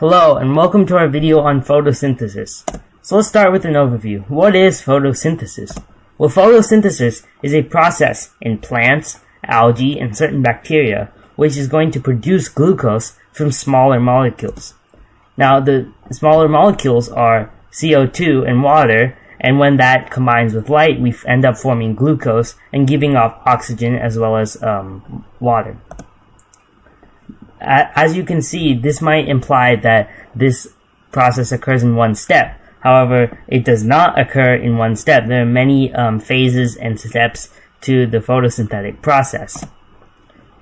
Hello and welcome to our video on photosynthesis. So let's start with an overview. What is photosynthesis? Well, photosynthesis is a process in plants, algae, and certain bacteria which is going to produce glucose from smaller molecules. Now, the smaller molecules are CO2 and water, and when that combines with light, we end up forming glucose and giving off oxygen as well as water. As you can see, this might imply that this process occurs in one step. However, it does not occur in one step. There are many phases and steps to the photosynthetic process.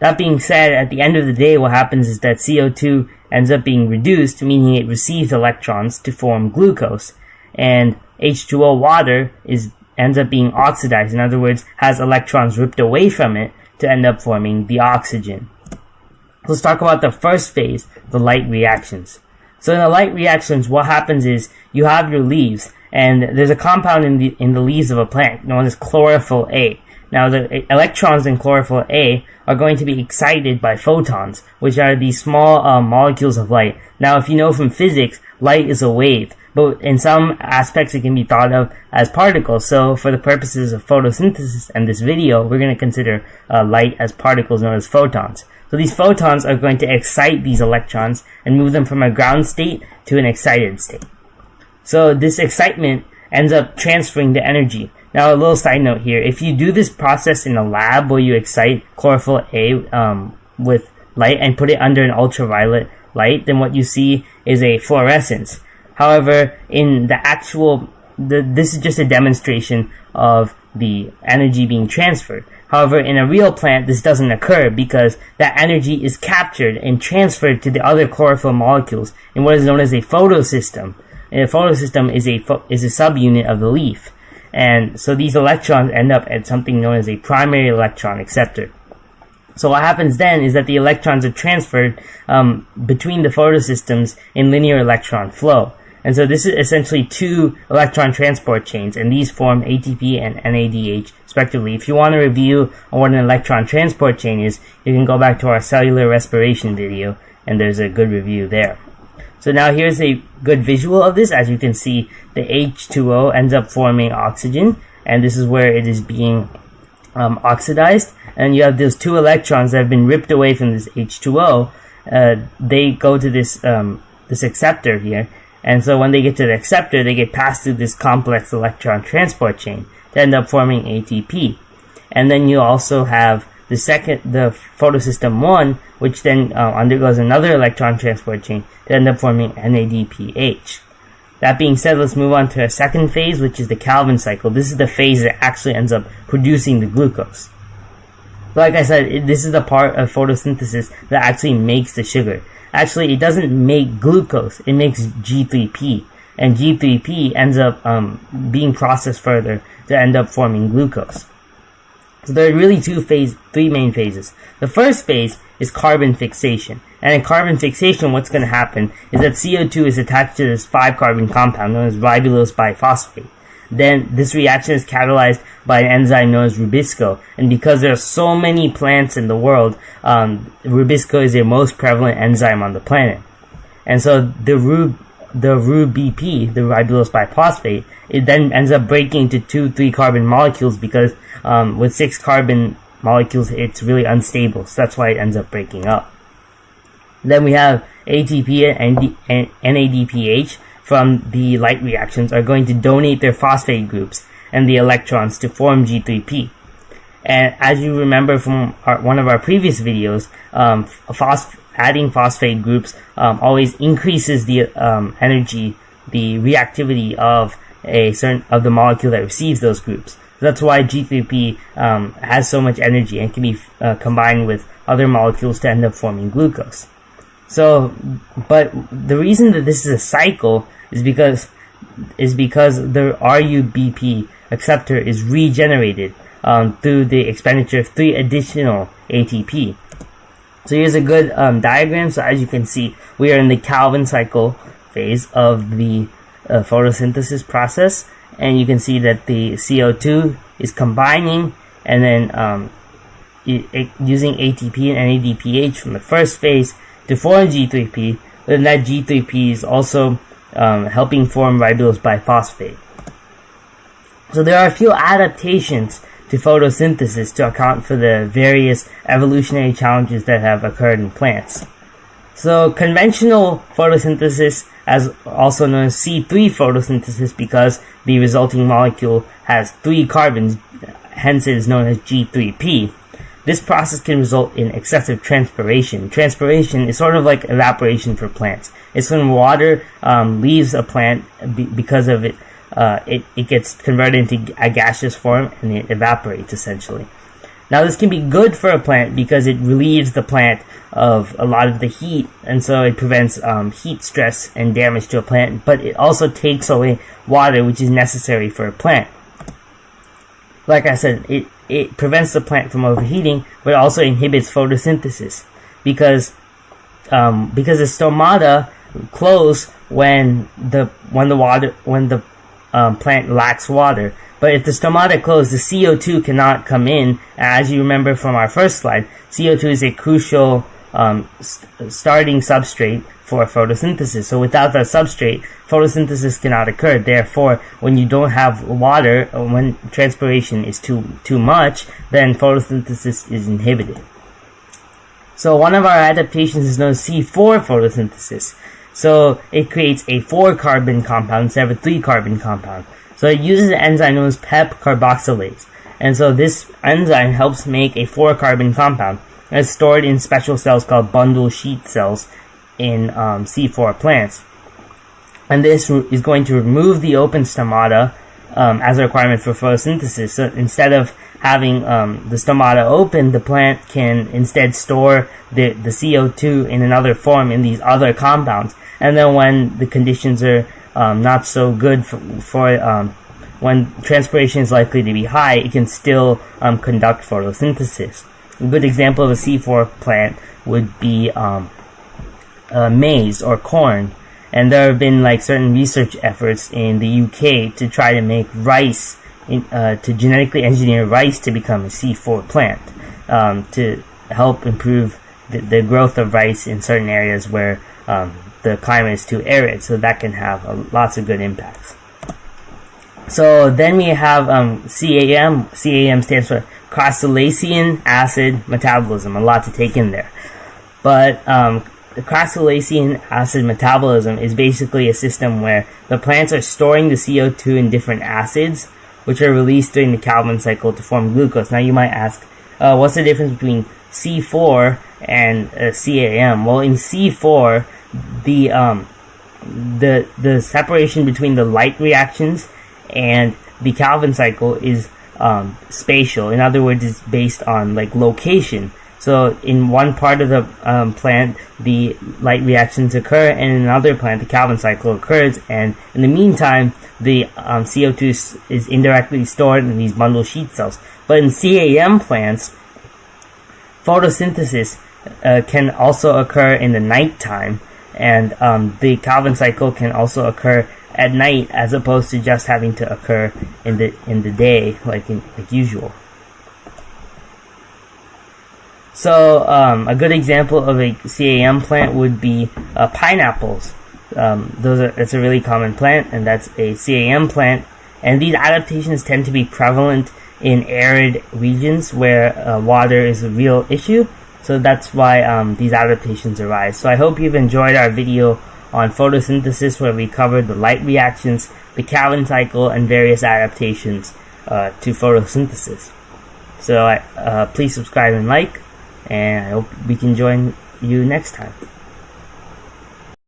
That being said, at the end of the day, what happens is that CO2 ends up being reduced, meaning it receives electrons to form glucose, and H2O water ends up being oxidized. In other words, has electrons ripped away from it to end up forming the oxygen. Let's talk about the first phase, the light reactions. So in the light reactions, what happens is you have your leaves, and there's a compound in the leaves of a plant known as chlorophyll A. Now, the electrons in chlorophyll A are going to be excited by photons, which are these small molecules of light. Now, if you know from physics, light is a wave, but in some aspects it can be thought of as particles. So for the purposes of photosynthesis and this video, we're going to consider light as particles known as photons. So these photons are going to excite these electrons and move them from a ground state to an excited state. So this excitement ends up transferring the energy. Now, a little side note here. If you do this process in a lab where you excite chlorophyll A with light and put it under an ultraviolet light, then what you see is a fluorescence. However, in the actual, this is just a demonstration of the energy being transferred. However, in a real plant, this doesn't occur because that energy is captured and transferred to the other chlorophyll molecules in what is known as a photosystem. And a photosystem is a subunit of the leaf. And so these electrons end up at something known as a primary electron acceptor. So what happens then is that the electrons are transferred between the photosystems in linear electron flow. And so this is essentially two electron transport chains, and these form ATP and NADH respectively. If you want to review on what an electron transport chain is, you can go back to our cellular respiration video, and there's a good review there. So now here's a good visual of this. As you can see, the H2O ends up forming oxygen, and this is where it is being oxidized. And you have those two electrons that have been ripped away from this H2O. They go to this acceptor here. And so when they get to the acceptor, they get passed through this complex electron transport chain to end up forming ATP. And then you also have the photosystem 1, which then undergoes another electron transport chain to end up forming NADPH. That being said, let's move on to a second phase, which is the Calvin cycle. This is the phase that actually ends up producing the glucose. Like I said, this is the part of photosynthesis that actually makes the sugar. Actually, it doesn't make glucose, it makes G3P. And G3P ends up being processed further to end up forming glucose. So there are really three main phases. The first phase is carbon fixation. And in carbon fixation, what's going to happen is that CO2 is attached to this 5-carbon compound known as ribulose biphosphate. Then this reaction is catalyzed by an enzyme known as Rubisco. And because there are so many plants in the world, Rubisco is the most prevalent enzyme on the planet. And so the RuBP, the ribulose biphosphate, it then ends up breaking into 2 3-carbon molecules because with 6 carbon molecules, it's really unstable. So that's why it ends up breaking up. Then we have ATP and NADPH from the light reactions are going to donate their phosphate groups and the electrons to form G3P. And as you remember from one of our previous videos, adding phosphate groups always increases the energy, the reactivity of the molecule that receives those groups. So that's why G3P has so much energy and can be combined with other molecules to end up forming glucose. So, but the reason that this is a cycle is because the RuBP acceptor is regenerated through the expenditure of 3 additional ATP. So here's a good diagram. So as you can see, we are in the Calvin cycle phase of the photosynthesis process, and you can see that the CO2 is combining and then using ATP and NADPH from the first phase to form G3P, then that G3P is also helping form ribose biphosphate. So there are a few adaptations to photosynthesis to account for the various evolutionary challenges that have occurred in plants. So conventional photosynthesis, as also known as C3 photosynthesis, because the resulting molecule has 3 carbons, hence it is known as G3P. This process can result in excessive transpiration. Transpiration is sort of like evaporation for plants. It's when water leaves a plant because of it. It gets converted into a gaseous form and it evaporates essentially. Now this can be good for a plant because it relieves the plant of a lot of the heat, and so it prevents heat stress and damage to a plant, but it also takes away water which is necessary for a plant. Like I said, it prevents the plant from overheating, but it also inhibits photosynthesis because the stomata close when the plant lacks water. But if the stomata close, the CO2 cannot come in. As you remember from our first slide, CO2 is a crucial starting substrate for photosynthesis. So without that substrate, photosynthesis cannot occur. Therefore, when you don't have water, when transpiration is too much, then photosynthesis is inhibited. So one of our adaptations is known as C4 photosynthesis. So it creates a 4-carbon compound instead of a 3-carbon compound. So it uses an enzyme known as PEP carboxylase. And so this enzyme helps make a 4-carbon compound. And it's stored in special cells called bundle sheath cells in C4 plants. And this is going to remove the open stomata as a requirement for photosynthesis. So instead of having the stomata open, the plant can instead store the CO2 in another form in these other compounds. And then when the conditions are not so good for when transpiration is likely to be high, it can still conduct photosynthesis. A good example of a C4 plant would be maize or corn. And there have been certain research efforts in the UK to try to make rice, to genetically engineer rice to become a C4 plant, to help improve the growth of rice in certain areas where the climate is too arid. So that can have lots of good impacts. So then we have CAM. CAM stands for crassulacean acid metabolism. A lot to take in there. But the crassulacean acid metabolism is basically a system where the plants are storing the CO2 in different acids, which are released during the Calvin cycle to form glucose. Now you might ask, what's the difference between C4 and CAM? Well, in C4, the separation between the light reactions and the Calvin cycle is spatial. In other words, it's based on location. So in one part of the plant, the light reactions occur, and in another plant, the Calvin cycle occurs, and in the meantime, the CO2 is indirectly stored in these bundle sheath cells. But in CAM plants, photosynthesis can also occur in the nighttime, and the Calvin cycle can also occur at night, as opposed to just having to occur in the day, like usual. So a good example of a CAM plant would be pineapples. It's a really common plant, and that's a CAM plant. And these adaptations tend to be prevalent in arid regions where water is a real issue. So that's why these adaptations arise. So I hope you've enjoyed our video on photosynthesis, where we covered the light reactions, the Calvin cycle, and various adaptations to photosynthesis. So please subscribe and like, and I hope we can join you next time.